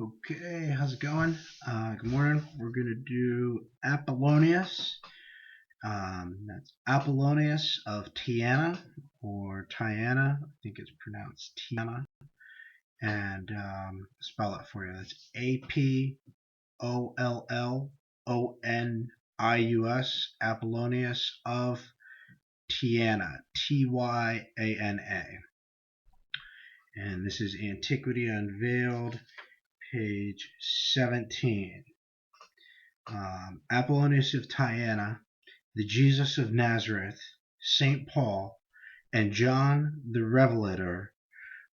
Okay, how's it going? Good morning. We're going to do Apollonius. That's Apollonius of Tyana or Tyana. I think it's pronounced Tyana. And spell it for you. That's Apollonius, Apollonius of Tyana, Tyana. And this is Antiquity Unveiled, page 17. Apollonius of Tyana, the Jesus of Nazareth, St. Paul, and John the Revelator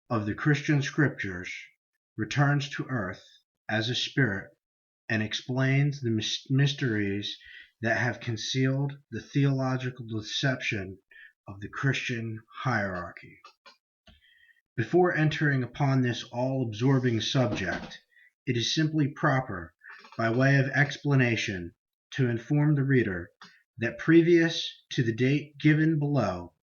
of the Christian Scriptures, returns to earth as a spirit and explains the mysteries that have concealed the theological deception of the Christian hierarchy. Before entering upon this all-absorbing subject, it is simply proper, by way of explanation, to inform the reader that previous to the date given below,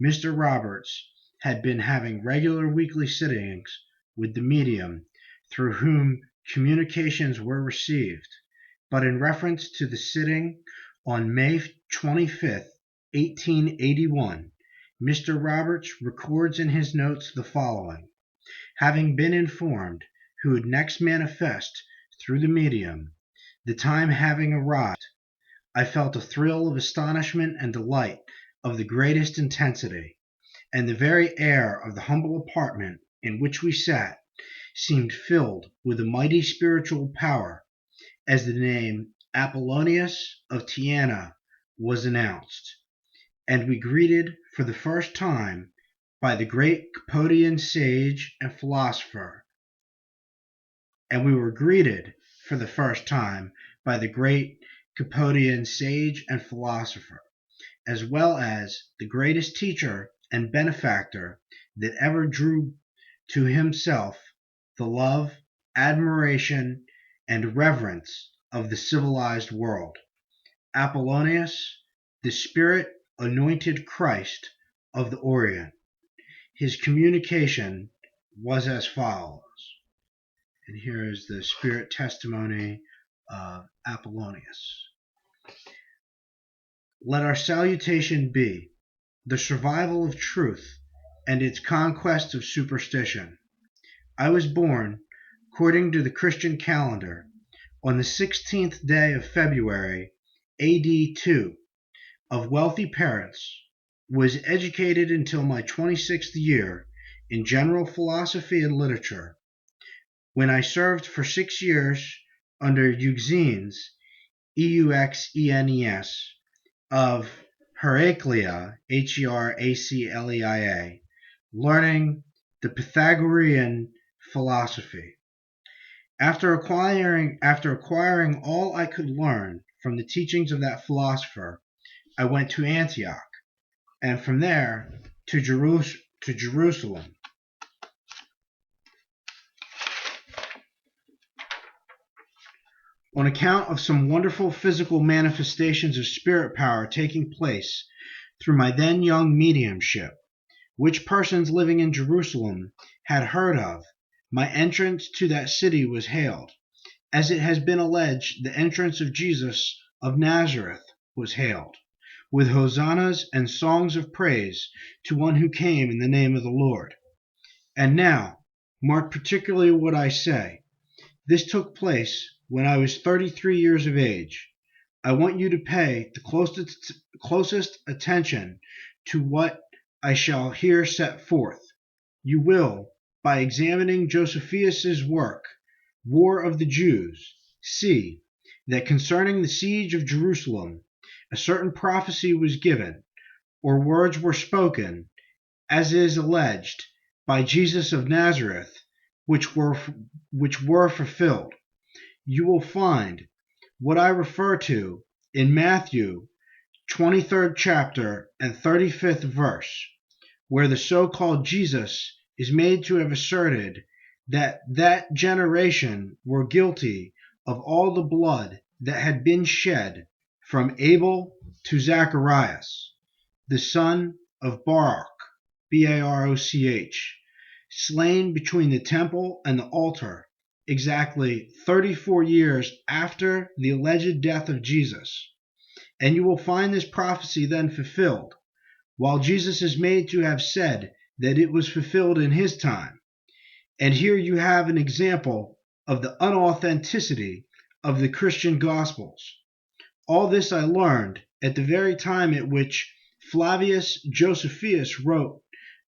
Mr. Roberts had been having regular weekly sittings with the medium through whom communications were received, but in reference to the sitting on May 25th, 1881, Mr. Roberts records in his notes the following: having been informed who would next manifest through the medium, the time having arrived, I felt a thrill of astonishment and delight of the greatest intensity, and the very air of the humble apartment in which we sat seemed filled with a mighty spiritual power as the name Apollonius of Tyana was announced, and we greeted for the first time by the great Capodian sage and philosopher, and we were greeted for the first time by the great Capodian sage and philosopher, as well as the greatest teacher and benefactor that ever drew to himself the love, admiration, and reverence of the civilized world. Apollonius, the spirit-anointed Christ of the Orient. His communication was as follows. And here is the spirit testimony of Apollonius. Let our salutation be the survival of truth and its conquest of superstition. I was born, according to the Christian calendar, on the 16th day of February, A.D. 2, of wealthy parents, was educated until my 26th year in general philosophy and literature, when I served for 6 years under Euxenes, Euxenes, of Heraclea, Heracleia, learning the Pythagorean philosophy. After acquiring all I could learn from the teachings of that philosopher, I went to Antioch, and from there to Jerusalem. On account of some wonderful physical manifestations of spirit power taking place through my then young mediumship, which persons living in Jerusalem had heard of, my entrance to that city was hailed, as it has been alleged the entrance of Jesus of Nazareth was hailed, with hosannas and songs of praise to one who came in the name of the Lord. And now, mark particularly what I say. This took place when I was 33 years of age. I want you to pay the closest attention to what I shall here set forth. You will, by examining Josephus's work, War of the Jews, see that concerning the siege of Jerusalem, a certain prophecy was given, or words were spoken, as is alleged, by Jesus of Nazareth, which were fulfilled. You will find what I refer to in Matthew 23rd chapter and 35th verse, where the so-called Jesus is made to have asserted that that generation were guilty of all the blood that had been shed from Abel to Zacharias, the son of Baruch, Baroch, slain between the temple and the altar exactly 34 years after the alleged death of Jesus. And you will find this prophecy then fulfilled, while Jesus is made to have said that it was fulfilled in his time. And here you have an example of the unauthenticity of the Christian Gospels. All this I learned at the very time at which Flavius Josephus wrote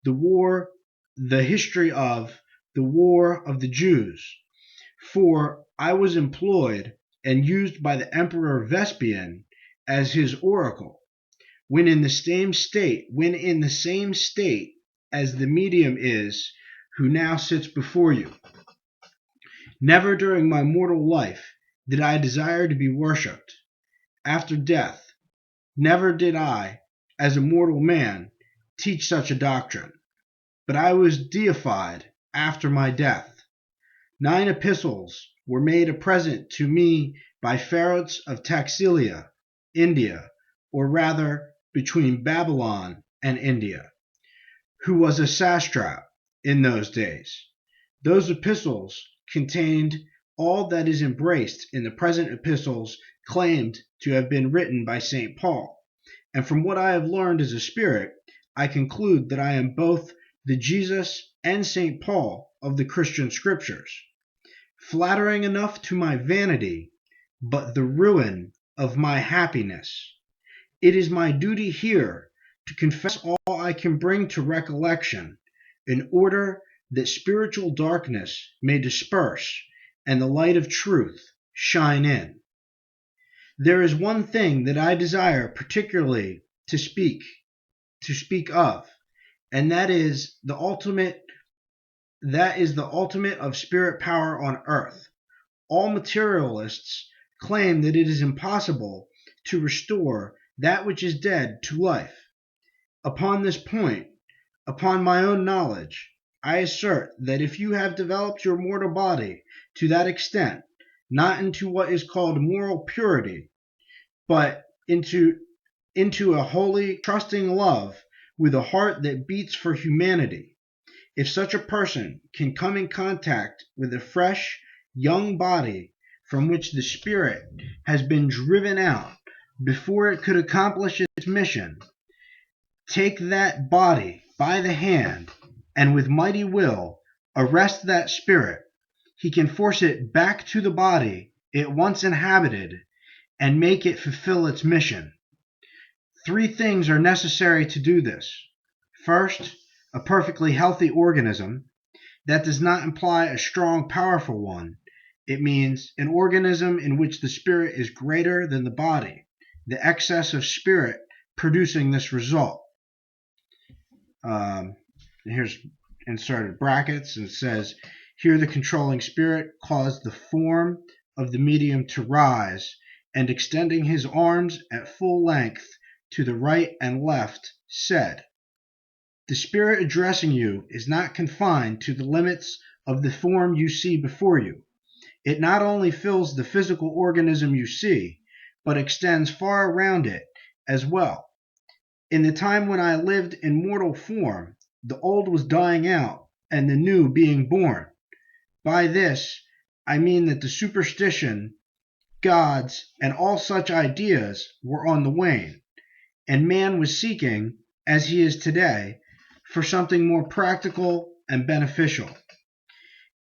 the history of the War of the Jews. For I was employed and used by the Emperor Vespasian as his oracle, when in the same state as the medium is who now sits before you. Never during my mortal life did I desire to be worshipped. After death, never did I, as a mortal man, teach such a doctrine, but I was deified after my death. 9 epistles were made a present to me by Pharaohs of Taxilia, India, or rather between Babylon and India, who was a satrap in those days. Those epistles contained all that is embraced in the present epistles claimed to have been written by St. Paul. And from what I have learned as a spirit, I conclude that I am both the Jesus and St. Paul of the Christian Scriptures. Flattering enough to my vanity, but the ruin of my happiness. It is my duty here to confess all I can bring to recollection, in order that spiritual darkness may disperse and the light of truth shine in. There is one thing that I desire particularly to speak of, and that is the ultimate of spirit power on earth. All materialists claim that it is impossible to restore that which is dead to life. Upon this point, upon my own knowledge, I assert that if you have developed your mortal body to that extent, not into what is called moral purity, but into a holy, trusting love with a heart that beats for humanity, if such a person can come in contact with a fresh, young body from which the spirit has been driven out before it could accomplish its mission, take that body by the hand and with mighty will arrest that spirit, he can force it back to the body it once inhabited and make it fulfill its mission. 3 things are necessary to do this. First, a perfectly healthy organism. That does not imply a strong, powerful one. It means an organism in which the spirit is greater than the body, the excess of spirit producing this result. Here's inserted brackets, and it says, here the controlling spirit caused the form of the medium to rise, and extending his arms at full length to the right and left, said, the spirit addressing you is not confined to the limits of the form you see before you. It not only fills the physical organism you see, but extends far around it as well. In the time when I lived in mortal form, the old was dying out and the new being born. By this, I mean that the superstition, gods, and all such ideas were on the wane, and man was seeking, as he is today, for something more practical and beneficial.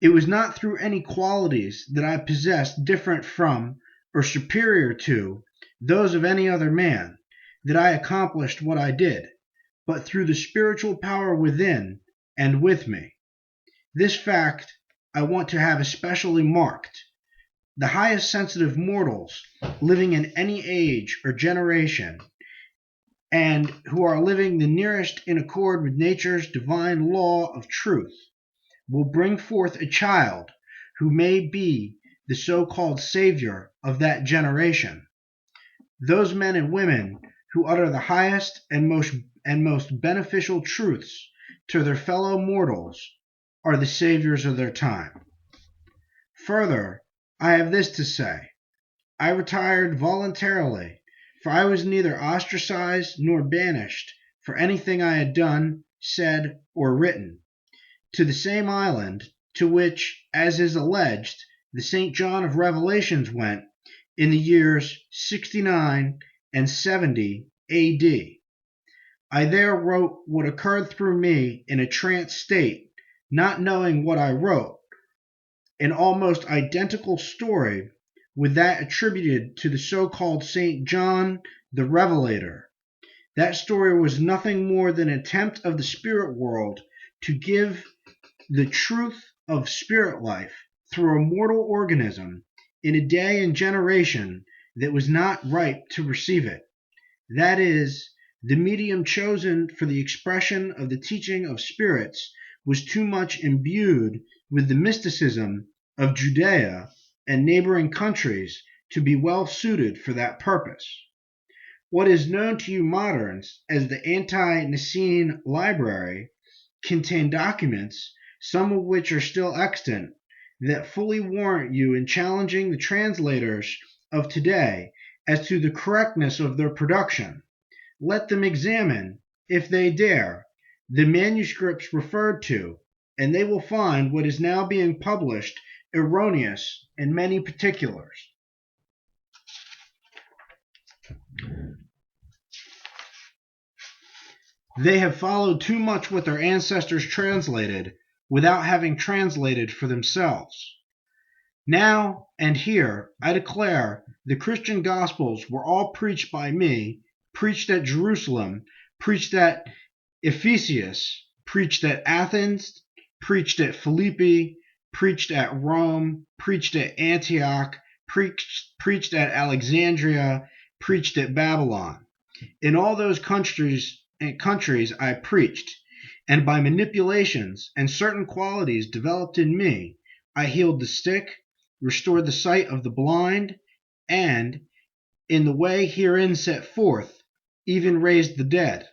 It was not through any qualities that I possessed different from or superior to those of any other man that I accomplished what I did, but through the spiritual power within and with me. This fact I want to have especially marked. The highest sensitive mortals living in any age or generation, and who are living the nearest in accord with nature's divine law of truth, will bring forth a child who may be the so-called savior of that generation. Those men and women who utter the highest and most beneficial truths to their fellow mortals are the saviors of their time. Further, I have this to say. I retired voluntarily, for I was neither ostracized nor banished for anything I had done, said, or written, to the same island to which, as is alleged, the St. John of Revelations went in the years 69 and 70 A.D. I there wrote what occurred through me in a trance state, not knowing what I wrote, an almost identical story with that attributed to the so-called St. John the Revelator. That story was nothing more than an attempt of the spirit world to give the truth of spirit life through a mortal organism in a day and generation that was not ripe to receive it. That is, the medium chosen for the expression of the teaching of spirits was too much imbued with the mysticism of Judea and neighboring countries to be well suited for that purpose. What is known to you moderns as the Ante-Nicene Library contained documents, some of which are still extant, that fully warrant you in challenging the translators of today as to the correctness of their production. Let them examine, if they dare, the manuscripts referred to, and they will find what is now being published erroneous in many particulars. They have followed too much what their ancestors translated without having translated for themselves. Now and here, I declare, the Christian Gospels were all preached by me, preached at Jerusalem, preached at Ephesus, preached at Athens, preached at Philippi, preached at Rome, preached at Antioch, preached at Alexandria, preached at Babylon. In all those countries I preached, and by manipulations and certain qualities developed in me, I healed the sick, restored the sight of the blind, and, in the way herein set forth, even raised the dead.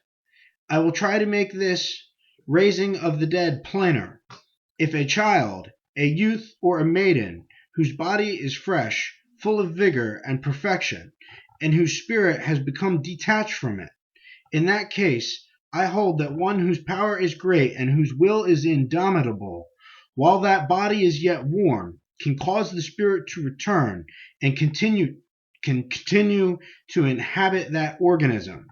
I will try to make this raising of the dead plainer. If a child, a youth, or a maiden, whose body is fresh, full of vigor and perfection, and whose spirit has become detached from it, in that case, I hold that one whose power is great and whose will is indomitable, while that body is yet warm, can cause the spirit to return and continue to inhabit that organism.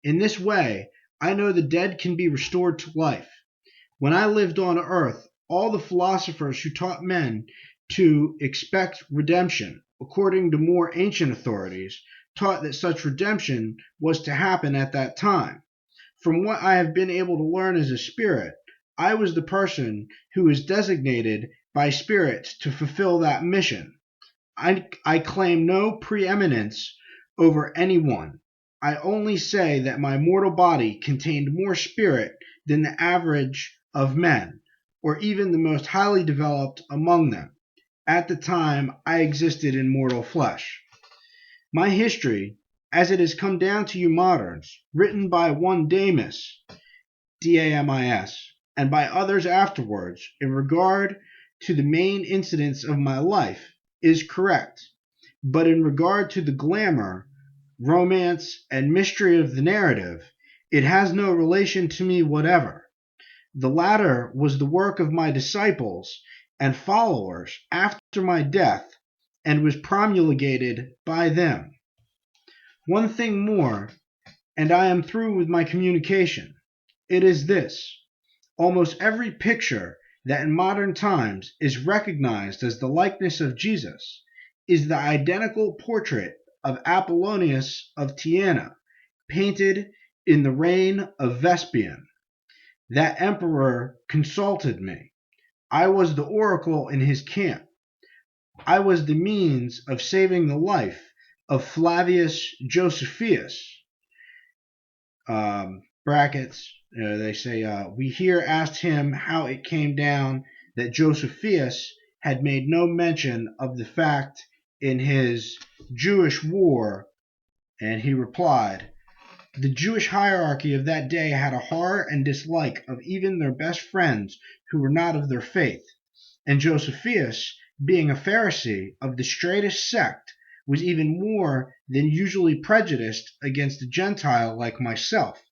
In this way, I know the dead can be restored to life. When I lived on earth, all the philosophers who taught men to expect redemption, according to more ancient authorities, taught that such redemption was to happen at that time. From what I have been able to learn as a spirit, I was the person who was designated by spirits to fulfill that mission. I claim no preeminence over anyone. I only say that my mortal body contained more spirit than the average of men, or even the most highly developed among them. At the time I existed in mortal flesh. My history, as it has come down to you moderns, written by one Damis, D-A-M-I-S, and by others afterwards, in regard to the main incidents of my life, is correct. But in regard to the glamour, romance, and mystery of the narrative, it has no relation to me whatever. The latter was the work of my disciples and followers after my death, and was promulgated by them. One thing more, and I am through with my communication. It is this: almost every picture that in modern times is recognized as the likeness of Jesus is the identical portrait of Apollonius of Tyana, painted in the reign of Vespasian. That emperor consulted me. I was the oracle in his camp. I was the means of saving the life of Flavius Josephus. Brackets, they say, we here asked him how it came down that Josephus had made no mention of the fact in his Jewish war, and he replied, the Jewish hierarchy of that day had a horror and dislike of even their best friends who were not of their faith, and Josephus, being a Pharisee of the straitest sect, was even more than usually prejudiced against a Gentile like myself.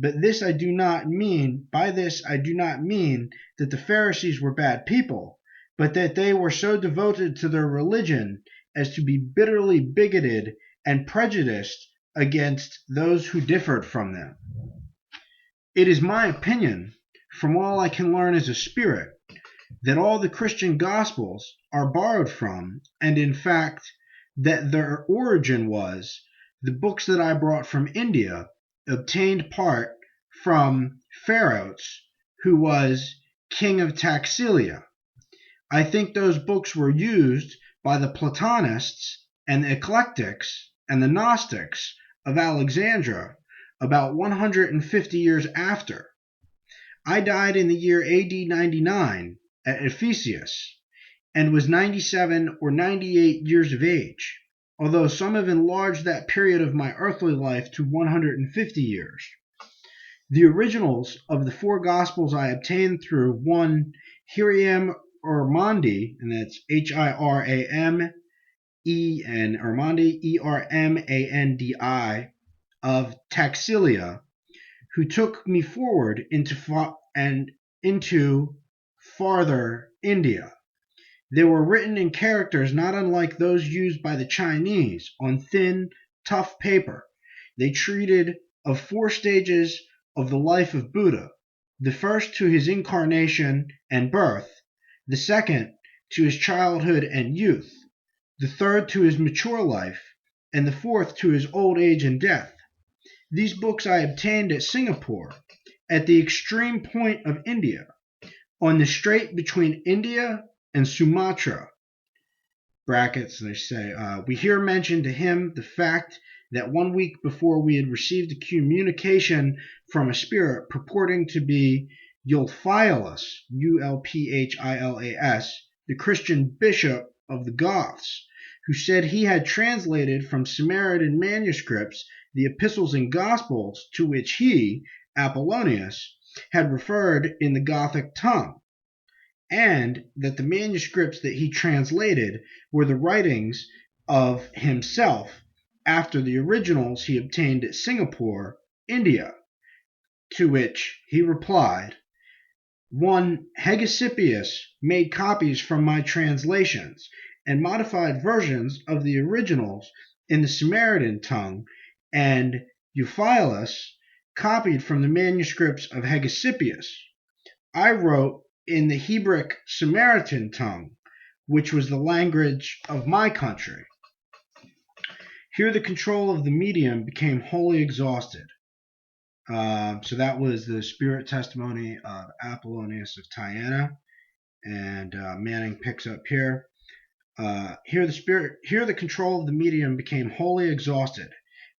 But this I do not mean, by this I do not mean that the Pharisees were bad people, but that they were so devoted to their religion as to be bitterly bigoted and prejudiced against those who differed from them. It is my opinion, from all I can learn as a spirit, that all the Christian Gospels are borrowed from, and in fact, that their origin was the books that I brought from India, obtained part from Pharaohs, who was king of Taxilia. I think those books were used by the Platonists and the Eclectics and the Gnostics of Alexandria about 150 years after. I died in the year AD 99 at Ephesus and was 97 or 98 years of age, although some have enlarged that period of my earthly life to 150 years. The originals of the four Gospels I obtained through one Hiram Ormandi, and that's Hirame and Ormandi, Ermandi, of Taxilia, who took me forward into farther India. They were written in characters not unlike those used by the Chinese on thin, tough paper. They treated of four stages of the life of Buddha, the first to his incarnation and birth, the second to his childhood and youth, the third to his mature life, and the fourth to his old age and death. These books I obtained at Singapore, at the extreme point of India, on the strait between India and Sumatra. Brackets, they say, we here mention to him the fact that 1 week before we had received a communication from a spirit purporting to be Ulfilas, Ulphilas, the Christian bishop of the Goths, who said he had translated from Samaritan manuscripts the epistles and gospels to which he, Apollonius, had referred in the Gothic tongue, and that the manuscripts that he translated were the writings of himself after the originals he obtained at Singapore, India, to which he replied, one Hegesippus made copies from my translations and modified versions of the originals in the Samaritan tongue, and Ulfilas copied from the manuscripts of Hegesippus. I wrote in the Hebrew Samaritan tongue, which was the language of my country. Here the control of the medium became wholly exhausted. So that was the spirit testimony of Apollonius of Tyana, and Manning picks up here. Here the control of the medium became wholly exhausted,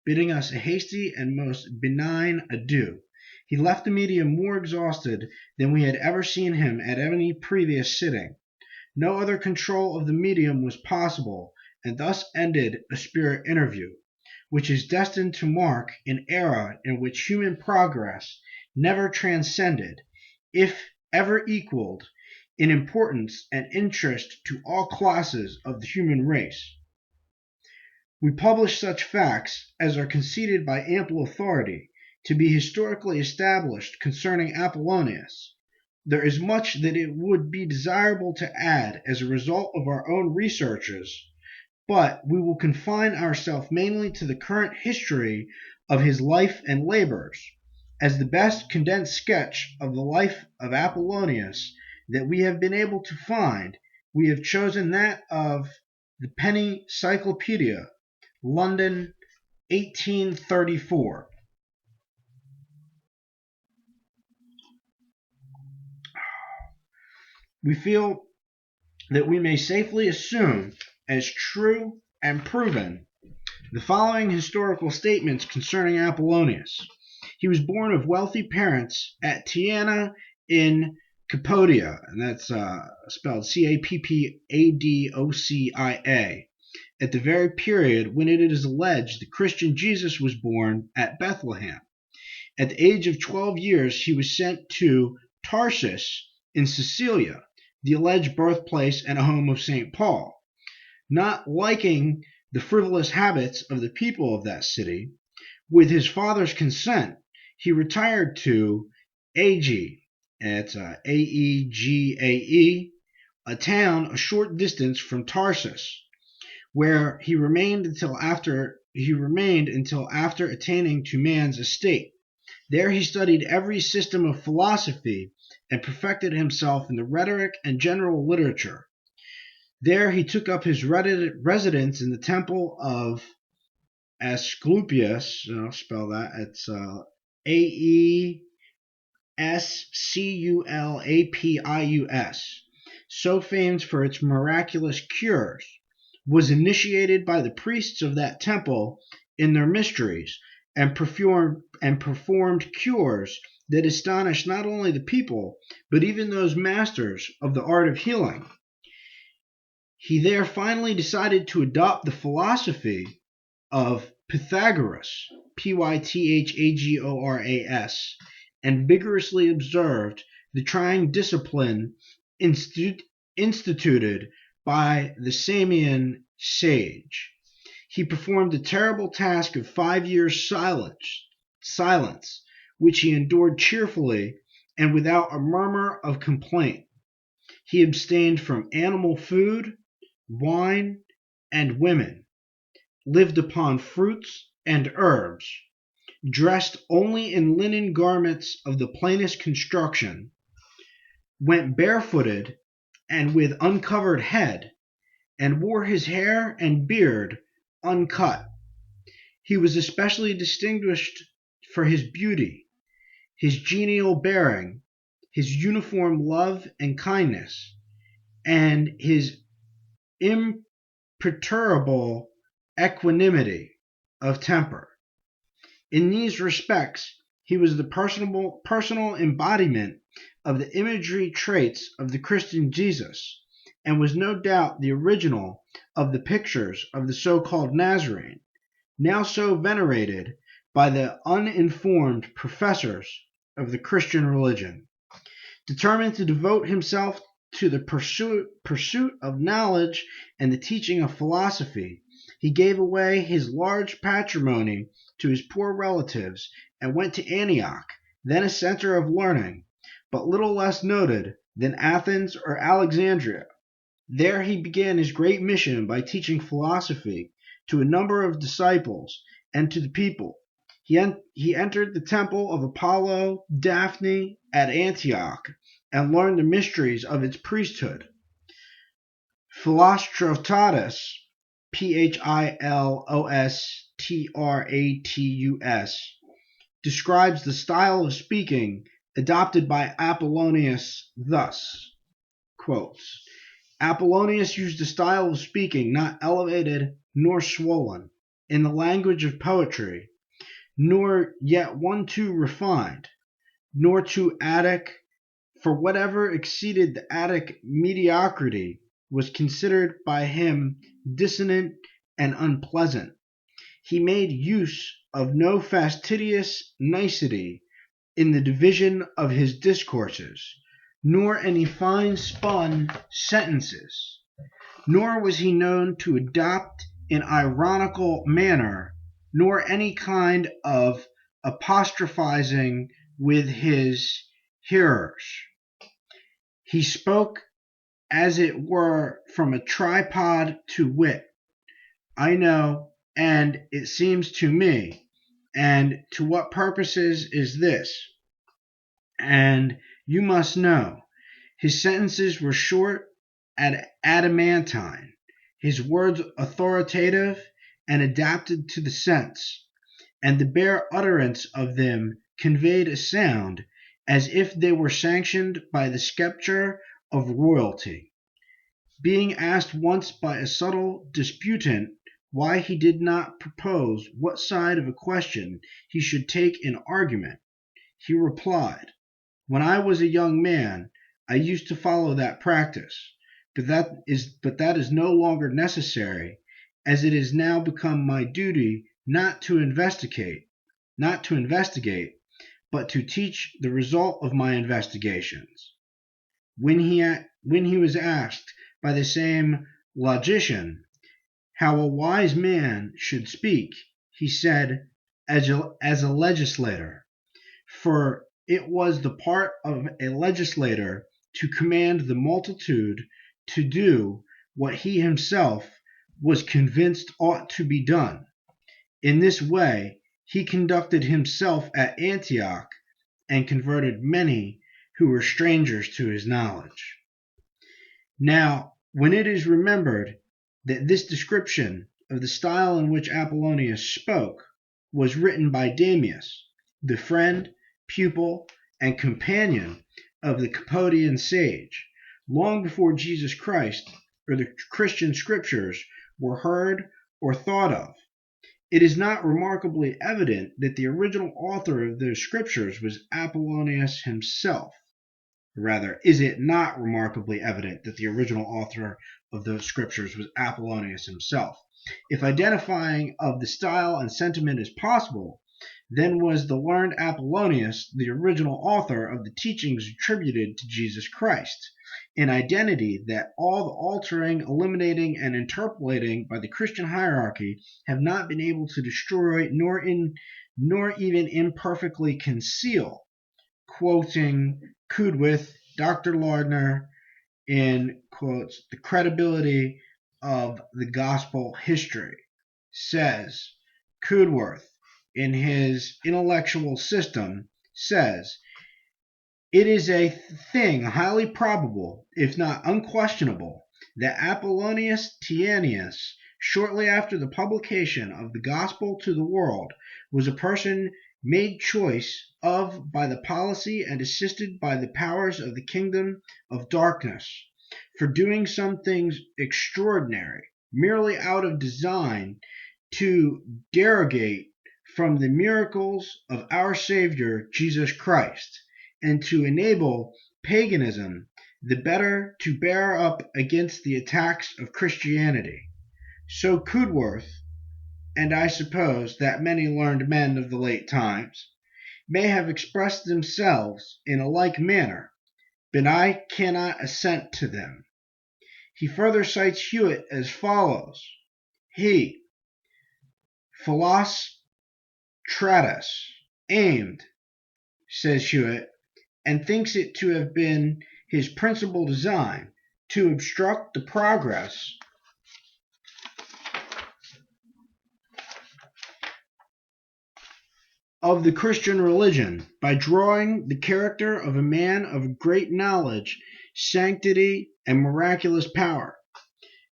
bidding us a hasty and most benign adieu. He left the medium more exhausted than we had ever seen him at any previous sitting. No other control of the medium was possible, and thus ended a spirit interview, which is destined to mark an era in which human progress never transcended, if ever equaled, in importance and interest to all classes of the human race. We publish such facts as are conceded by ample authority to be historically established concerning Apollonius. There is much that it would be desirable to add as a result of our own researches, but we will confine ourselves mainly to the current history of his life and labors. As the best condensed sketch of the life of Apollonius that we have been able to find, we have chosen that of the Penny Cyclopedia, London, 1834. We feel that we may safely assume as true and proven the following historical statements concerning Apollonius. He was born of wealthy parents at Tyana in Cappadocia, and that's spelled Cappadocia, at the very period when it is alleged the Christian Jesus was born at Bethlehem. At the age of 12 years, he was sent to Tarsus in Sicilia, the alleged birthplace and home of St. Paul. Not liking the frivolous habits of the people of that city, with his father's consent, he retired to Ag, it's Aegae, a town a short distance from Tarsus, where he remained until after attaining to man's estate. There he studied every system of philosophy and perfected himself in the rhetoric and general literature. There he took up his residence in the temple of Asclepius. I'll spell that. It's Aesculapius, so famed for its miraculous cures, was initiated by the priests of that temple in their mysteries, and performed cures that astonished not only the people, but even those masters of the art of healing. He there finally decided to adopt the philosophy of Pythagoras, Pythagoras, and vigorously observed the trying discipline instituted by the Samian sage. He performed the terrible task of 5 years' silence, which he endured cheerfully and without a murmur of complaint. He abstained from animal food, wine, and women, lived upon fruits and herbs, dressed only in linen garments of the plainest construction, went barefooted and with uncovered head, and wore his hair and beard uncut. He was especially distinguished for his beauty, his genial bearing, his uniform love and kindness, and his imperturbable equanimity of temper. In these respects, he was the personal embodiment of the imagery traits of the Christian Jesus, and was no doubt the original of the pictures of the so-called Nazarene, now so venerated by the uninformed professors of the Christian religion. Determined to devote himself to the pursuit of knowledge and the teaching of philosophy, he gave away his large patrimony to his poor relatives and went to Antioch, then a center of learning, but little less noted than Athens or Alexandria. There he began his great mission by teaching philosophy to a number of disciples and to the people. He entered the temple of Apollo Daphne at Antioch and learned the mysteries of its priesthood. Philostratus, Philostratus, describes the style of speaking adopted by Apollonius thus, quotes, Apollonius used a style of speaking not elevated nor swollen, in the language of poetry, nor yet one too refined, nor too Attic, for whatever exceeded the Attic mediocrity was considered by him dissonant and unpleasant. He made use of no fastidious nicety in the division of his discourses, nor any fine-spun sentences, nor was he known to adopt an ironical manner, nor any kind of apostrophizing with his hearers. He spoke, as it were, from a tripod, to wit, I know, and it seems to me, and to what purposes is this? And you must know. His sentences were short and adamantine, his words authoritative and adapted to the sense, and the bare utterance of them conveyed a sound as if they were sanctioned by the sceptre of royalty. Being asked once by a subtle disputant why he did not propose what side of a question he should take in argument, he replied, When I was a young man, I used to follow that practice, but that is no longer necessary, as it has now become my duty not to investigate, but to teach the result of my investigations. When he was asked by the same logician how a wise man should speak, he said, as a legislator, for it was the part of a legislator to command the multitude to do what he himself was convinced ought to be done. In this way, he conducted himself at Antioch and converted many who were strangers to his knowledge. Now, when it is remembered that this description of the style in which Apollonius spoke was written by Damius, the friend, pupil, and companion of the Capodian sage, long before Jesus Christ or the Christian scriptures were heard or thought of, it is not remarkably evident that the original author of those scriptures was Apollonius himself. Rather, is it not remarkably evident that the original author of those scriptures was Apollonius himself? If identifying of the style and sentiment is possible, then was the learned Apollonius the original author of the teachings attributed to Jesus Christ, an identity that all the altering, eliminating, and interpolating by the Christian hierarchy have not been able to destroy nor even imperfectly conceal. Quoting Cudworth, Dr. Lardner, in quotes, The Credibility of the Gospel History, says, Cudworth, in his Intellectual System, says, it is a thing highly probable, if not unquestionable, that Apollonius Tyana, shortly after the publication of the Gospel to the world, was a person made choice of by the policy and assisted by the powers of the kingdom of darkness, for doing some things extraordinary, merely out of design to derogate from the miracles of our Savior Jesus Christ, and to enable paganism the better to bear up against the attacks of Christianity. So Cudworth, and I suppose that many learned men of the late times, may have expressed themselves in a like manner, but I cannot assent to them. He further cites Hewitt as follows. He, Philostratus, aimed, says Hewitt, and thinks it to have been his principal design, to obstruct the progress of the Christian religion by drawing the character of a man of great knowledge, sanctity, and miraculous power.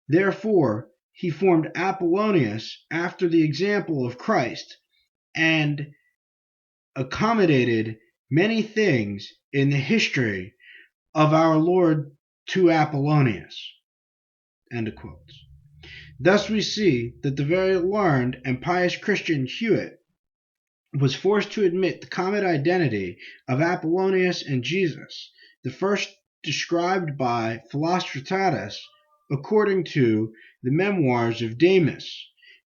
Therefore, he formed Apollonius after the example of Christ, and accommodated many things in the history of our Lord to Apollonius. End of quotes. Thus we see that the very learned and pious Christian Hewitt was forced to admit the common identity of Apollonius and Jesus, the first described by Philostratus according to the memoirs of Damis,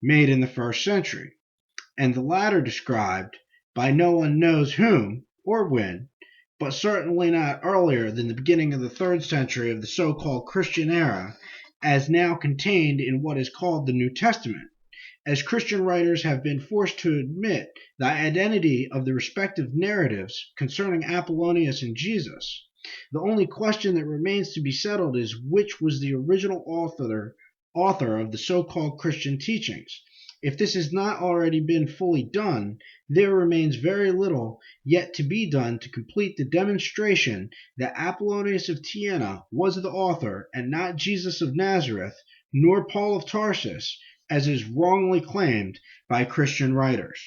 made in the 1st century, and the latter described by no one knows whom or when, but certainly not earlier than the beginning of the 3rd century of the so-called Christian era, as now contained in what is called the New Testament, as Christian writers have been forced to admit the identity of the respective narratives concerning Apollonius and Jesus. The only question that remains to be settled is which was the original author of the so-called Christian teachings. If this has not already been fully done, there remains very little yet to be done to complete the demonstration that Apollonius of Tyana was the author and not Jesus of Nazareth, nor Paul of Tarsus, as is wrongly claimed by Christian writers.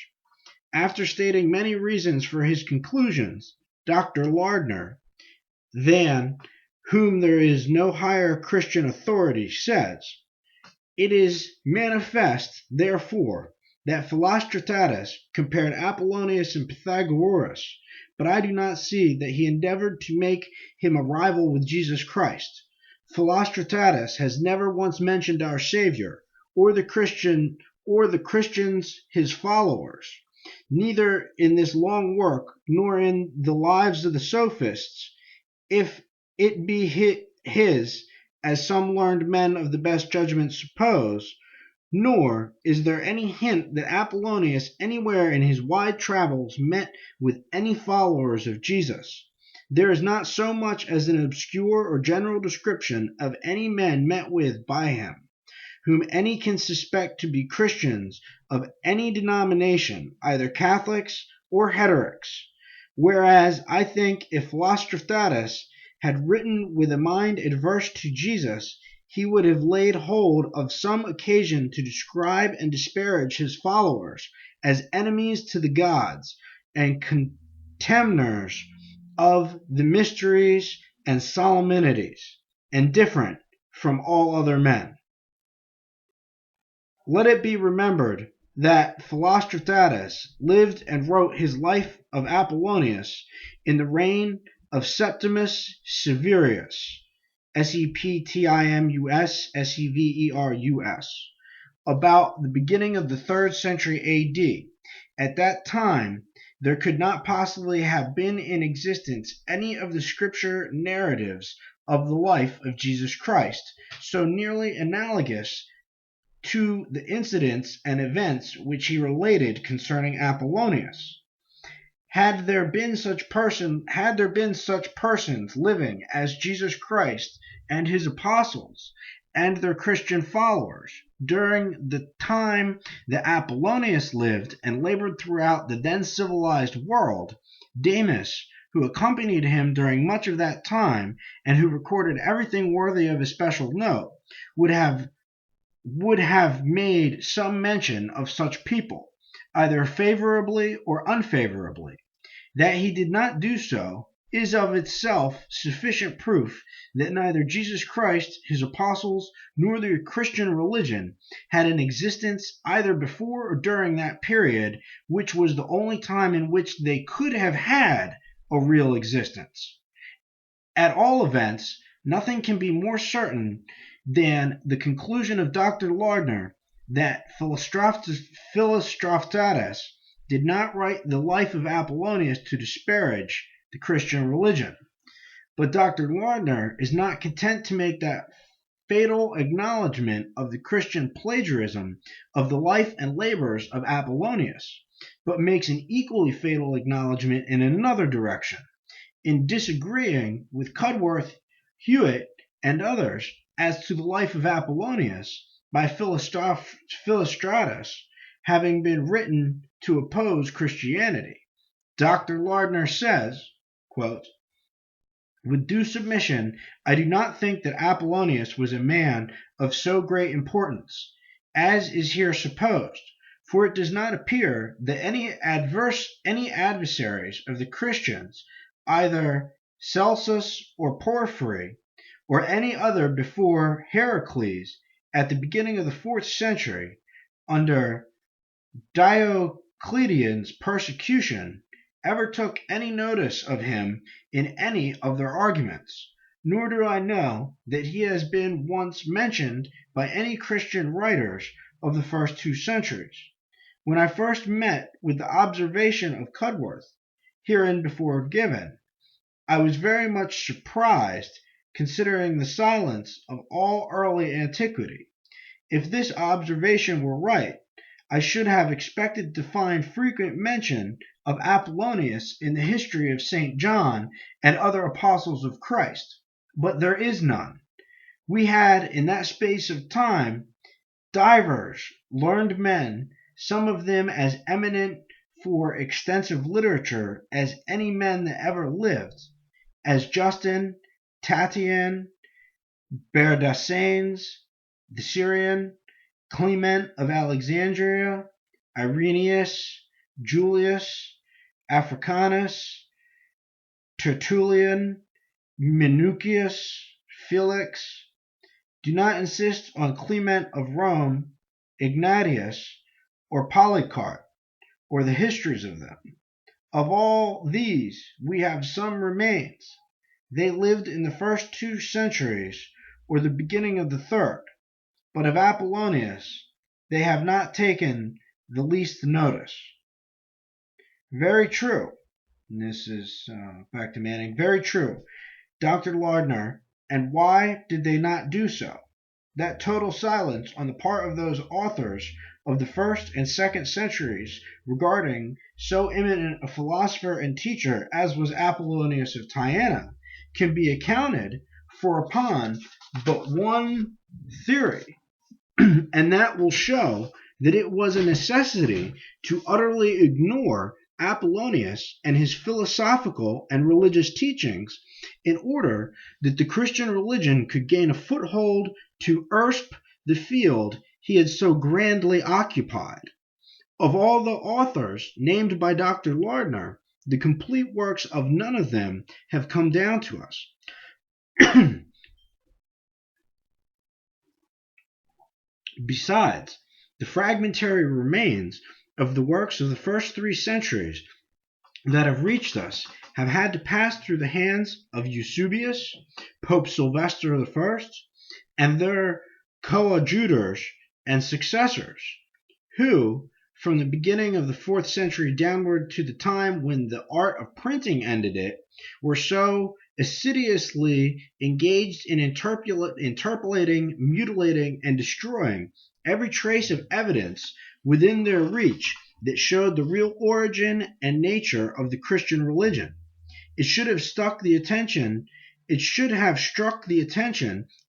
After stating many reasons for his conclusions, Dr. Lardner, than whom there is no higher Christian authority, says, it is manifest, therefore, that Philostratus compared Apollonius and Pythagoras, but I do not see that he endeavored to make him a rival with Jesus Christ. Philostratus has never once mentioned our Savior, or the Christians his followers, neither in this long work nor in the lives of the sophists, if it be his, as some learned men of the best judgment suppose, Nor is there any hint that Apollonius anywhere in his wide travels met with any followers of Jesus. There is not so much as an obscure or general description of any men met with by him, whom any can suspect to be Christians of any denomination, either Catholics or heterics. Whereas I think if Philostratus had written with a mind adverse to Jesus, he would have laid hold of some occasion to describe and disparage his followers as enemies to the gods and contemners of the mysteries and solemnities, and different from all other men. Let it be remembered that Philostratus lived and wrote his life of Apollonius in the reign of Septimus Severus, Septimus Severus, about the beginning of the 3rd century AD. At that time, there could not possibly have been in existence any of the scripture narratives of the life of Jesus Christ so nearly analogous to the incidents and events which he related concerning Apollonius. Had there been such persons living as Jesus Christ and his apostles and their Christian followers during the time that Apollonius lived and labored throughout the then civilized world, Damus, who accompanied him during much of that time and who recorded everything worthy of a special note, would have made some mention of such people, either favorably or unfavorably. That he did not do so is of itself sufficient proof that neither Jesus Christ, his apostles, nor the Christian religion had an existence either before or during that period, which was the only time in which they could have had a real existence. At all events, nothing can be more certain than the conclusion of Dr. Lardner that Philostratus did not write the life of Apollonius to disparage the Christian religion. But Dr. Lardner is not content to make that fatal acknowledgment of the Christian plagiarism of the life and labors of Apollonius, but makes an equally fatal acknowledgment in another direction, in disagreeing with Cudworth, Hewitt, and others as to the life of Apollonius by Philostratus having been written to oppose Christianity. Dr. Lardner says, quote, "With due submission, I do not think that Apollonius was a man of so great importance, as is here supposed, for it does not appear that any adversaries of the Christians, either Celsus or Porphyry, or any other before Heracles, at the beginning of the 4th century, under Diocletian's persecution, ever took any notice of him in any of their arguments, nor do I know that he has been once mentioned by any Christian writers of the first 2 centuries. When I first met with the observation of Cudworth, hereinbefore given, I was very much surprised, considering the silence of all early antiquity. If this observation were right, I should have expected to find frequent mention of Apollonius in the history of St. John and other apostles of Christ, but there is none. We had in that space of time divers learned men, some of them as eminent for extensive literature as any men that ever lived, as Justin, Tatian, Bardasanes, the Syrian, Clement of Alexandria, Irenaeus, Julius, Africanus, Tertullian, Minucius, Felix. Do not insist on Clement of Rome, Ignatius, or Polycarp, or the histories of them. Of all these we have some remains. They lived in the first 2 centuries, or the beginning of the 3rd. But of Apollonius they have not taken the least notice." Very true. And this is back to Manning. Very true, Dr. Lardner. And why did they not do so? that total silence on the part of those authors of the 1st and 2nd centuries regarding so eminent a philosopher and teacher as was Apollonius of Tyana can be accounted for upon but one theory, and that will show that it was a necessity to utterly ignore Apollonius and his philosophical and religious teachings in order that the Christian religion could gain a foothold to usurp the field he had so grandly occupied. Of all the authors named by Dr. Lardner, the complete works of none of them have come down to us. Besides, the fragmentary remains of the works of the first 3 centuries that have reached us have had to pass through the hands of Eusebius, Pope Sylvester I, and their coadjutors and successors, who, from the beginning of the 4th century downward to the time when the art of printing ended it, were so assiduously engaged in interpolating, mutilating, and destroying every trace of evidence within their reach that showed the real origin and nature of the Christian religion. It should have struck the attention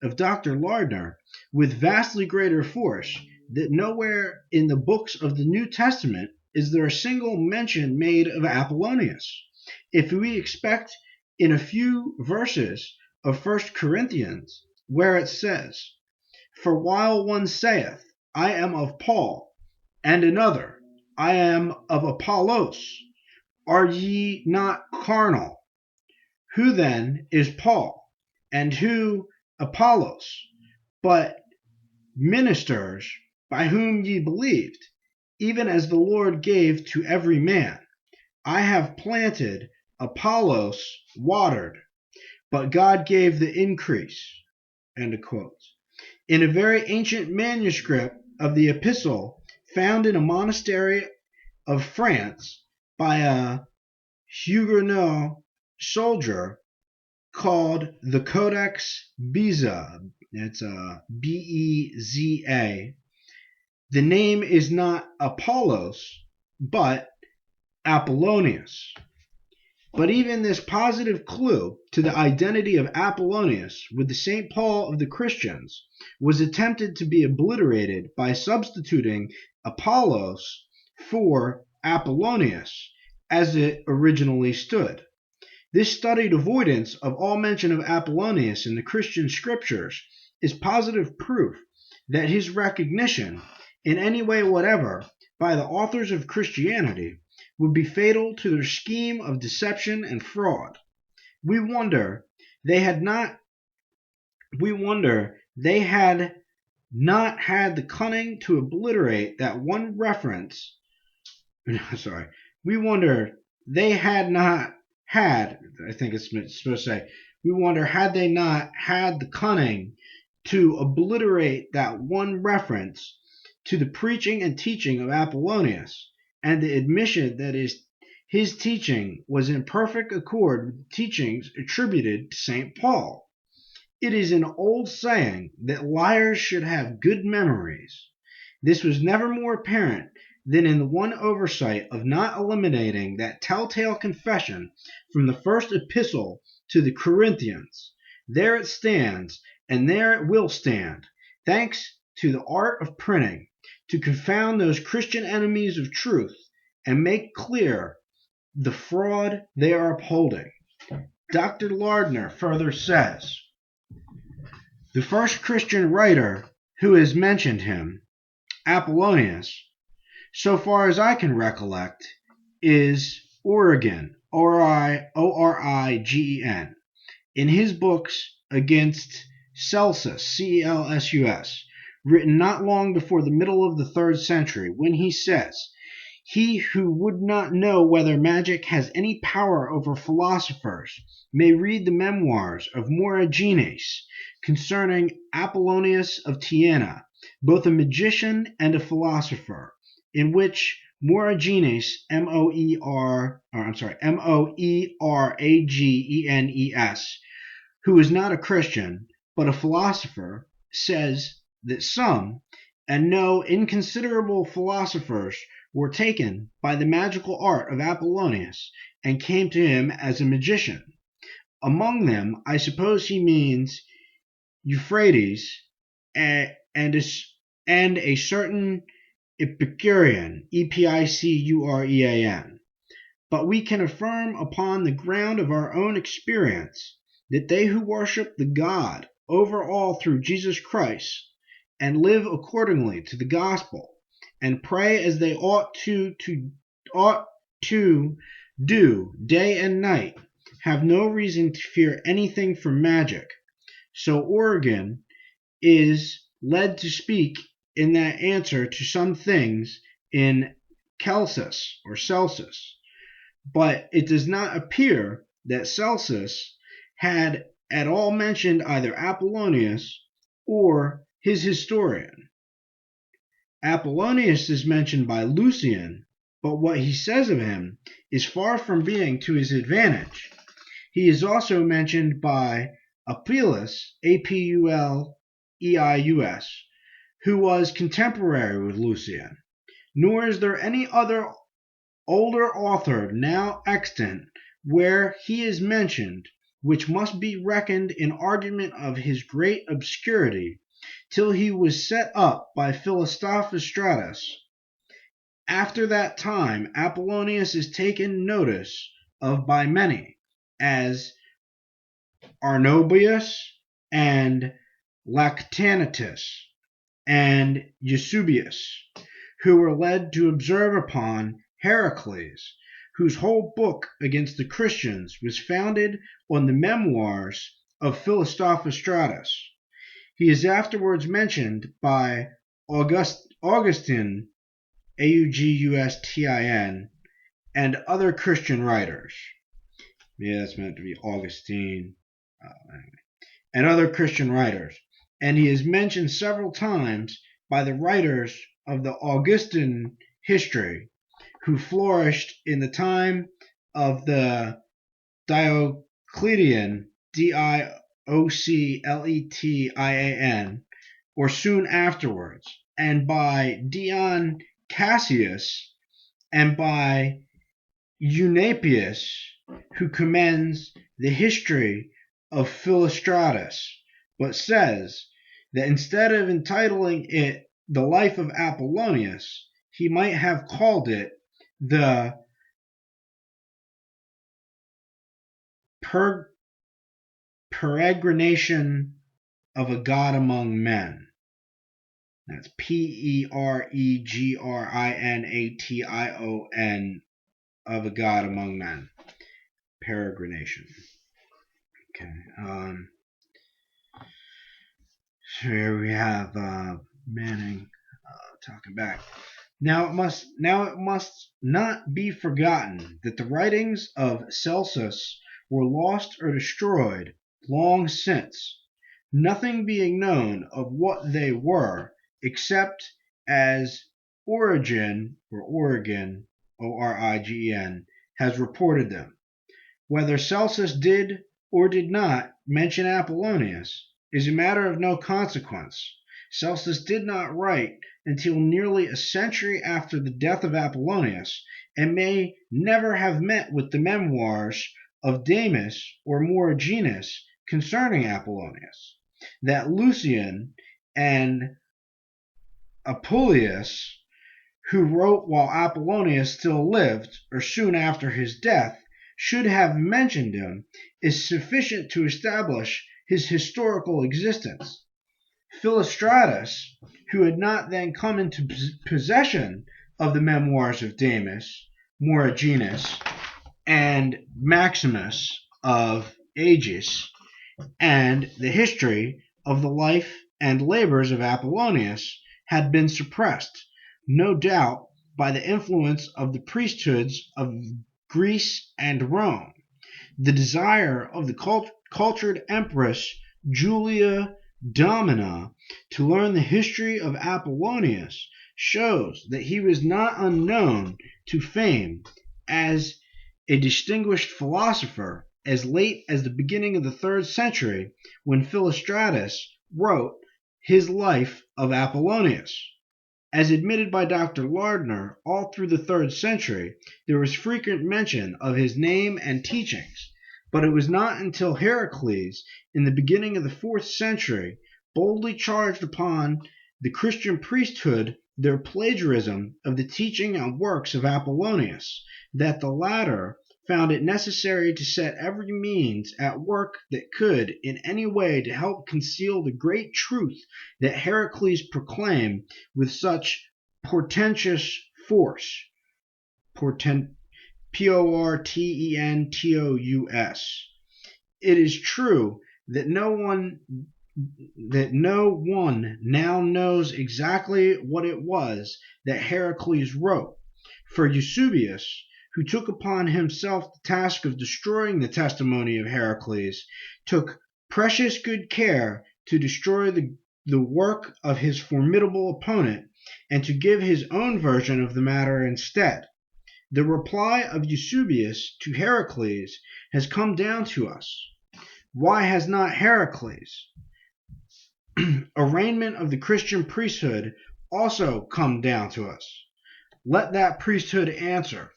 of Dr. Lardner with vastly greater force that nowhere in the books of the New Testament is there a single mention made of Apollonius. If we expect in a few verses of 1 Corinthians, where it says, "For while one saith, I am of Paul, and another, I am of Apollos, are ye not carnal? Who then is Paul, and who Apollos, but ministers by whom ye believed, even as the Lord gave to every man? I have planted, Apollos watered, but God gave the increase." End of quote. In a very ancient manuscript of the epistle found in a monastery of France by a Huguenot soldier called the Codex Beza, it's Beza, the name is not Apollos, but Apollonius. But even this positive clue to the identity of Apollonius with the St. Paul of the Christians was attempted to be obliterated by substituting Apollos for Apollonius as it originally stood. This studied avoidance of all mention of Apollonius in the Christian scriptures is positive proof that his recognition, in any way whatever, by the authors of Christianity would be fatal to their scheme of deception and fraud. We wonder they had not had the cunning to obliterate that one reference. We wonder they had not had, I think it's supposed to say, we wonder had they not had the cunning to obliterate that one reference to the preaching and teaching of Apollonius, and the admission that his teaching was in perfect accord with the teachings attributed to St. Paul. It is an old saying that liars should have good memories. This was never more apparent than in the one oversight of not eliminating that telltale confession from the first epistle to the Corinthians. There it stands, and there it will stand, thanks to the art of printing, to confound those Christian enemies of truth and make clear the fraud they are upholding. Dr. Lardner further says, the first Christian writer who has mentioned him, Apollonius, so far as I can recollect, is Origen, Origen, in his books against Celsus, Celsus, written not long before the middle of the 3rd century, when he says, "He who would not know whether magic has any power over philosophers may read the memoirs of Moragenes concerning Apollonius of Tyana, both a magician and a philosopher, in which Moragenes, Moeragenes, who is not a Christian, but a philosopher, says that some, and no inconsiderable philosophers, were taken by the magical art of Apollonius, and came to him as a magician. Among them, I suppose he means Euphrates and a certain Epicurean, Epicurean. But we can affirm upon the ground of our own experience that they who worship the God over all through Jesus Christ, and live accordingly to the gospel, and pray as they ought to do day and night, have no reason to fear anything from magic. So Origen is led to speak in that answer to some things in Celsus, but it does not appear that Celsus had at all mentioned either Apollonius or his historian. Apollonius is mentioned by Lucian, but what he says of him is far from being to his advantage. He is also mentioned by Apulus, Apulleius, who was contemporary with Lucian. Nor is there any other older author now extant where he is mentioned, which must be reckoned in argument of his great obscurity, till he was set up by Philostratus. After that time Apollonius is taken notice of by many, as Arnobius and Lactantius and Eusebius, who were led to observe upon Heracles, whose whole book against the Christians was founded on the memoirs of Philostratus. He is afterwards mentioned by Augustine, Augustin, and other Christian writers. Yeah, that's meant to be Augustine. Anyway. And other Christian writers. And he is mentioned several times by the writers of the Augustan history, who flourished in the time of the Diocletian, Diocletian, or soon afterwards, and by Dion Cassius, and by Eunapius, who commends the history of Philostratus, but says that instead of entitling it the Life of Apollonius, he might have called it the Peregrination of a God Among Men. That's Peregrination of a God Among Men. Peregrination. Okay. So here we have Manning talking back. Now it must not be forgotten that the writings of Celsus were lost or destroyed long since, nothing being known of what they were, except as Origen, Origen, has reported them. Whether Celsus did or did not mention Apollonius is a matter of no consequence. Celsus did not write until nearly a century after the death of Apollonius, and may never have met with the memoirs of Damis or Morigenus concerning Apollonius. That Lucian and Apuleius, who wrote while Apollonius still lived, or soon after his death, should have mentioned him, is sufficient to establish his historical existence. Philostratus, who had not then come into possession of the memoirs of Damis, Morigenus, and Maximus of Aegis, and the history of the life and labors of Apollonius, had been suppressed, no doubt, by the influence of the priesthoods of Greece and Rome. The desire of the cultured Empress Julia Domina to learn the history of Apollonius shows that he was not unknown to fame as a distinguished philosopher as late as the beginning of the 3rd century, when Philostratus wrote his life of Apollonius. As admitted by Dr. Lardner, all through the 3rd century, there was frequent mention of his name and teachings, but it was not until Heracles, in the beginning of the 4th century, boldly charged upon the Christian priesthood their plagiarism of the teaching and works of Apollonius, that the latter found it necessary to set every means at work that could in any way to help conceal the great truth that Heracles proclaimed with such portentous force. Portentous. It is true that no one now knows exactly what it was that Heracles wrote, for Eusebius, who took upon himself the task of destroying the testimony of Heracles, took precious good care to destroy the work of his formidable opponent and to give his own version of the matter instead. The reply of Eusebius to Heracles has come down to us. Why has not Heracles' arraignment of the Christian priesthood also come down to us? Let that priesthood answer.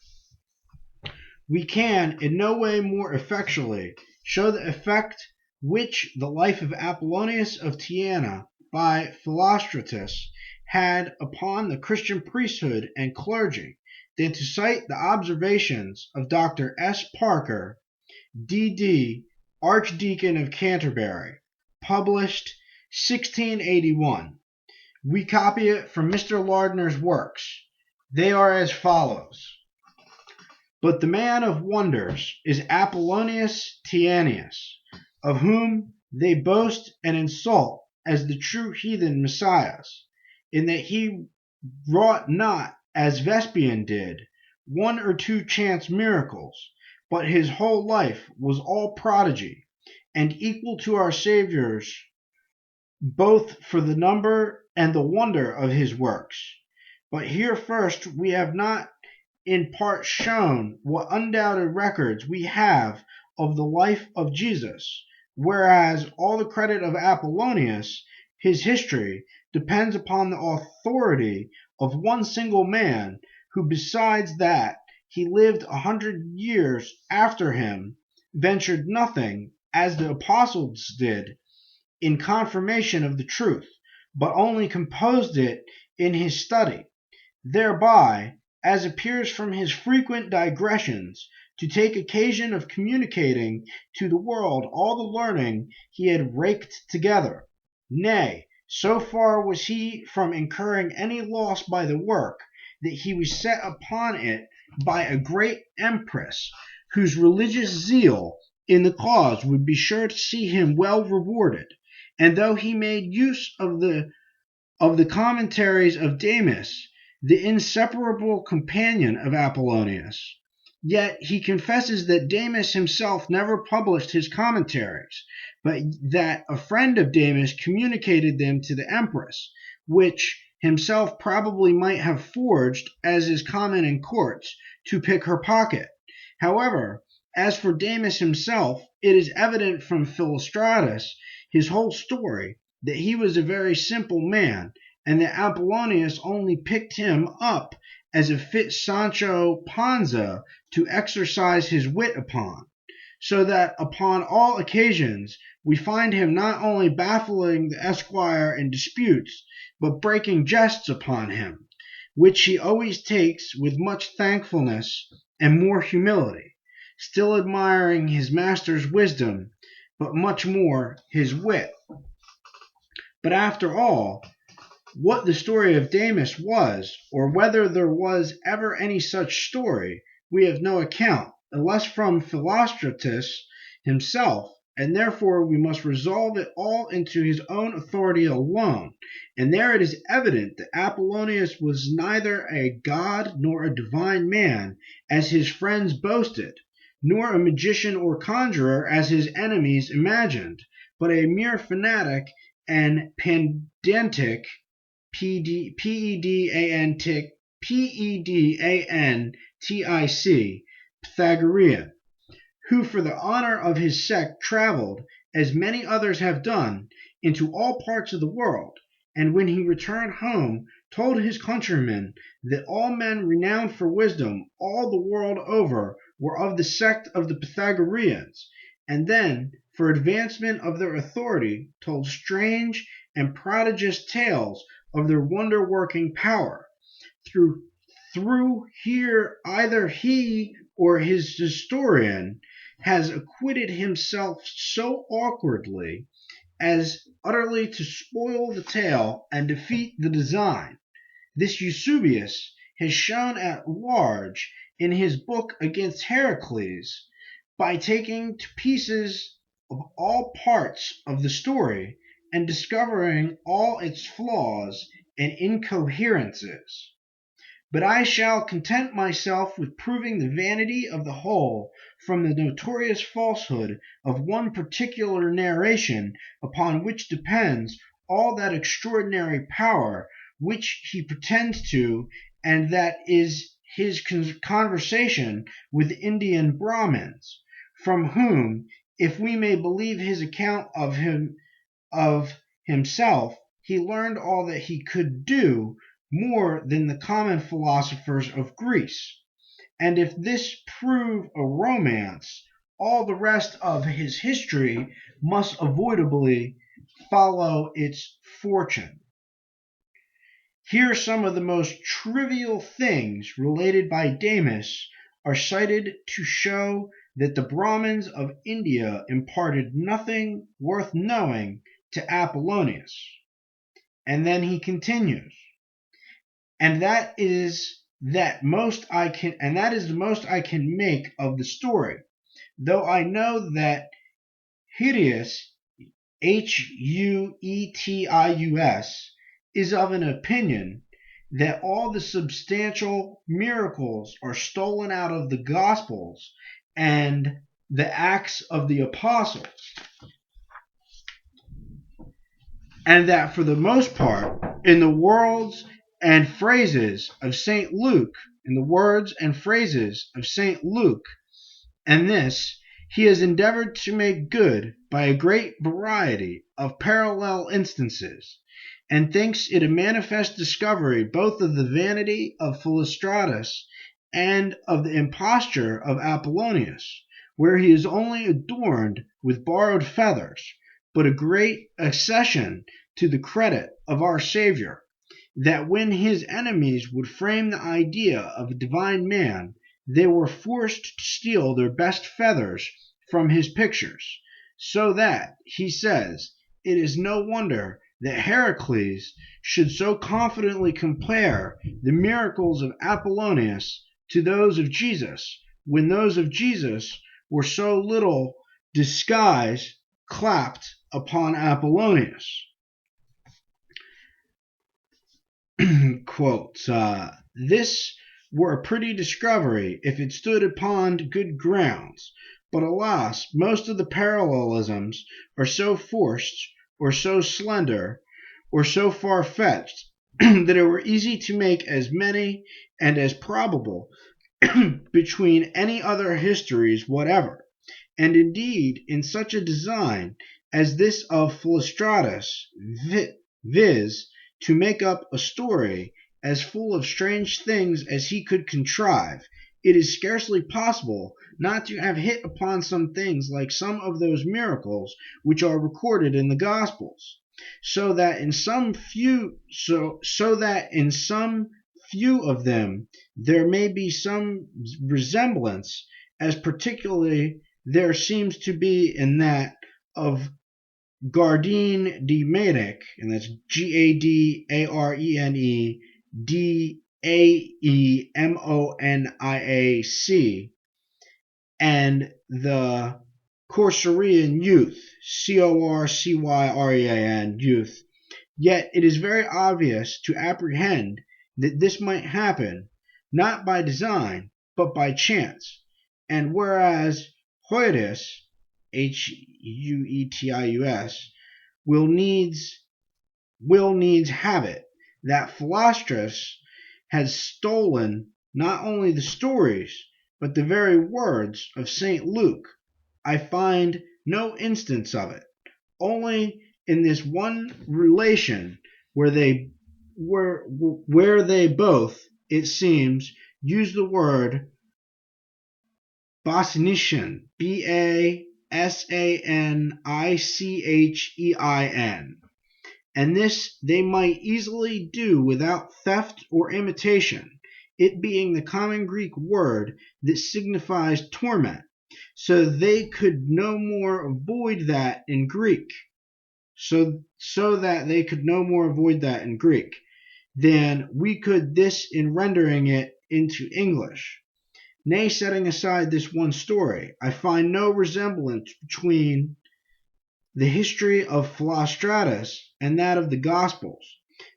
We can in no way more effectually show the effect which the life of Apollonius of Tyana by Philostratus had upon the Christian priesthood and clergy than to cite the observations of Dr. S. Parker, D.D., Archdeacon of Canterbury, published 1681. We copy it from Mr. Lardner's works. They are as follows. But the man of wonders is Apollonius Tyanius, of whom they boast and insult as the true heathen messiahs, in that he wrought not, as Vespasian did, 1 or 2 chance miracles, but his whole life was all prodigy, and equal to our Saviour's, both for the number and the wonder of his works. But here first we have not in part shown what undoubted records we have of the life of Jesus, whereas all the credit of Apollonius, his history, depends upon the authority of one single man, who besides that he lived 100 years after him, ventured nothing, as the apostles did, in confirmation of the truth, but only composed it in his study, thereby, as appears from his frequent digressions, to take occasion of communicating to the world all the learning he had raked together. Nay, so far was he from incurring any loss by the work, that he was set upon it by a great empress, whose religious zeal in the cause would be sure to see him well rewarded. And though he made use of the commentaries of Damis, the inseparable companion of Apollonius, yet he confesses that Damis himself never published his commentaries, but that a friend of Damis communicated them to the empress, which himself probably might have forged, as is common in courts, to pick her pocket. However, as for Damis himself, it is evident from Philostratus, his whole story, that he was a very simple man, and that Apollonius only picked him up as a fit Sancho Panza to exercise his wit upon, so that upon all occasions we find him not only baffling the esquire in disputes, but breaking jests upon him, which he always takes with much thankfulness and more humility, still admiring his master's wisdom, but much more his wit. But after all, what the story of Damis was, or whether there was ever any such story, we have no account, unless from Philostratus himself, and therefore we must resolve it all into his own authority alone. And there it is evident that Apollonius was neither a god nor a divine man, as his friends boasted, nor a magician or conjurer, as his enemies imagined, but a mere fanatic and pedantic, P-E-D-A-N-T-I-C, Pythagorean, who for the honor of his sect traveled, as many others have done, into all parts of the world, and when he returned home, told his countrymen that all men renowned for wisdom all the world over were of the sect of the Pythagoreans, and then, for advancement of their authority, told strange and prodigious tales of their wonder-working power. Through here either he or his historian has acquitted himself so awkwardly as utterly to spoil the tale and defeat the design. This Eusebius has shown at large in his book against Heracles, by taking to pieces of all parts of the story and discovering all its flaws and incoherences. But I shall content myself with proving the vanity of the whole from the notorious falsehood of one particular narration, upon which depends all that extraordinary power which he pretends to, and that is his conversation with Indian Brahmins, from whom, if we may believe his account of himself, he learned all that he could do, more than the common philosophers of Greece. And if this prove a romance, all the rest of his history must avoidably follow its fortune. Here some of the most trivial things related by Damis are cited to show that the Brahmins of India imparted nothing worth knowing to Apollonius. And then he continues, that is the most I can make of the story, though I know that Huetius, Huetius, is of an opinion that all the substantial miracles are stolen out of the Gospels and the Acts of the Apostles, and that for the most part, in the words and phrases of St. Luke, and this he has endeavored to make good by a great variety of parallel instances, and thinks it a manifest discovery both of the vanity of Philostratus and of the imposture of Apollonius, where he is only adorned with borrowed feathers, but a great accession to the credit of our Saviour, that when his enemies would frame the idea of a divine man, they were forced to steal their best feathers from his pictures, so that, he says, it is no wonder that Heracles should so confidently compare the miracles of Apollonius to those of Jesus, when those of Jesus were so little disguise clapped upon Apollonius. Quote, this were a pretty discovery if it stood upon good grounds, but alas, most of the parallelisms are so forced, or so slender, or so far-fetched, that it were easy to make as many and as probable between any other histories whatever, and indeed in such a design as this of Philostratus, viz., to make up a story as full of strange things as he could contrive, it is scarcely possible not to have hit upon some things like some of those miracles which are recorded in the Gospels, so that in some few of them there may be some resemblance, as particularly there seems to be in that of Gardene de Manic, and that's Gadaremoniac, and the Corcyraean youth, Corcyan youth. Yet it is very obvious to apprehend that this might happen, not by design, but by chance, and whereas Huetius, Huetius, will needs have it that Philostratus has stolen not only the stories, but the very words of St. Luke, I find no instance of it, only in this one relation where they both, it seems, use the word Basanician, Basanichein, and this they might easily do without theft or imitation, it being the common Greek word that signifies torment, so they could no more avoid that in Greek. So that they could no more avoid that in Greek than we could this in rendering it into English. Nay, setting aside this one story, I find no resemblance between the history of Philostratus and that of the Gospels,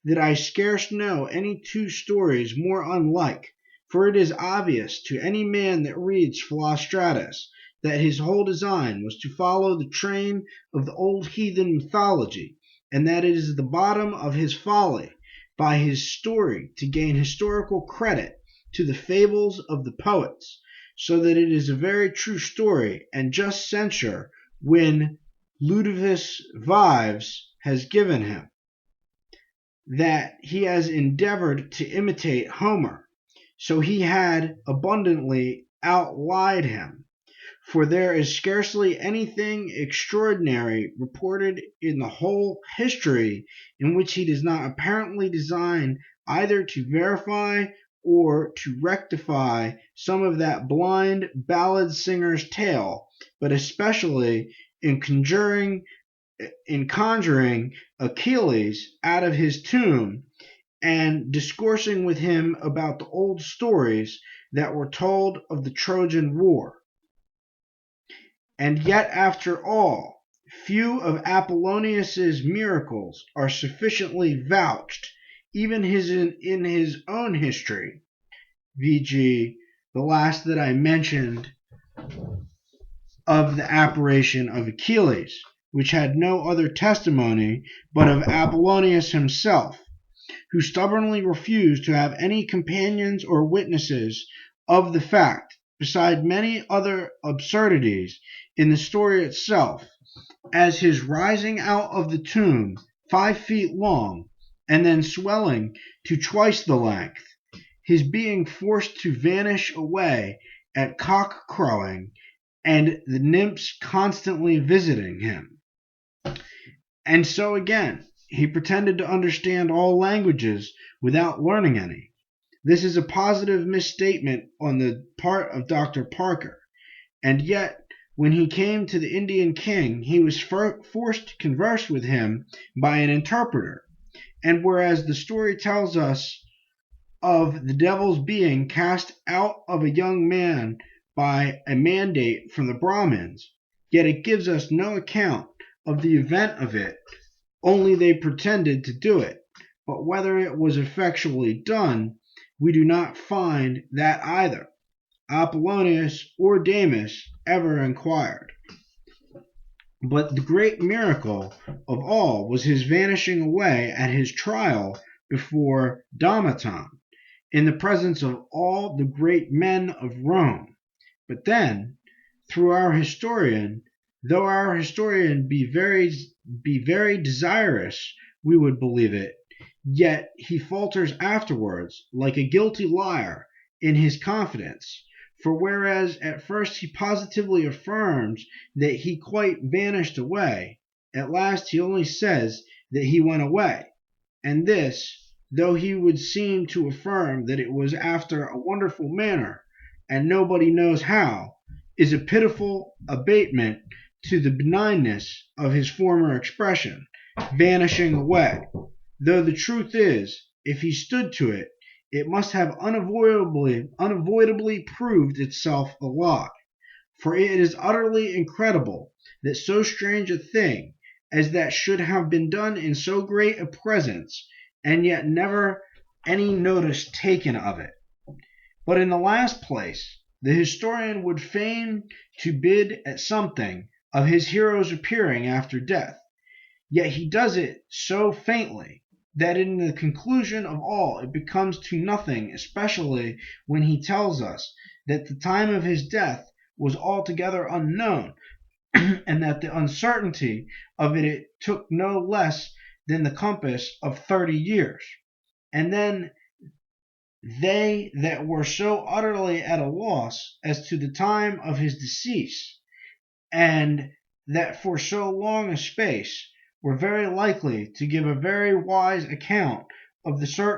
that I scarce know any two stories more unlike, for it is obvious to any man that reads Philostratus that his whole design was to follow the train of the old heathen mythology, and that it is the bottom of his folly by his story to gain historical credit to the fables of the poets, so that it is a very true story and just censure when Ludovus Vives has given him, that he has endeavored to imitate Homer, so he had abundantly outlied him. For there is scarcely anything extraordinary reported in the whole history in which he does not apparently design either to verify or to rectify some of that blind ballad singer's tale, but especially in conjuring Achilles out of his tomb and discoursing with him about the old stories that were told of the Trojan War. And yet, after all, few of Apollonius's miracles are sufficiently vouched, even in his own history, v.g., the last that I mentioned of the apparition of Achilles, which had no other testimony but of Apollonius himself, who stubbornly refused to have any companions or witnesses of the fact, beside many other absurdities in the story itself, as his rising out of the tomb 5 feet long, and then swelling to twice the length, his being forced to vanish away at cock crowing, and the nymphs constantly visiting him. And so again, he pretended to understand all languages without learning any. This is a positive misstatement on the part of Dr. Parker, and yet when he came to the Indian king, he was forced to converse with him by an interpreter. And whereas the story tells us of the devil's being cast out of a young man by a mandate from the Brahmins, yet it gives us no account of the event of it, only they pretended to do it. But whether it was effectually done, we do not find that either Apollonius or Damis ever inquired. But the great miracle of all was his vanishing away at his trial before Domitian, in the presence of all the great men of Rome. But then, through our historian, though our historian be very desirous we would believe it, yet he falters afterwards like a guilty liar in his confidence. For whereas at first he positively affirms that he quite vanished away, at last he only says that he went away, and this, though he would seem to affirm that it was after a wonderful manner, and nobody knows how, is a pitiful abatement to the benignness of his former expression, vanishing away, though the truth is, if he stood to it, it must have unavoidably proved itself a lie. For it is utterly incredible that so strange a thing as that should have been done in so great a presence, and yet never any notice taken of it. But in the last place, the historian would fain to bid at something of his hero's appearing after death, yet he does it so faintly that in the conclusion of all it becomes to nothing, especially when he tells us that the time of his death was altogether unknown, and that the uncertainty of it took no less than the compass of 30 years. And then they that were so utterly at a loss as to the time of his decease, and that for so long a space, were very likely to give a very wise account of the certain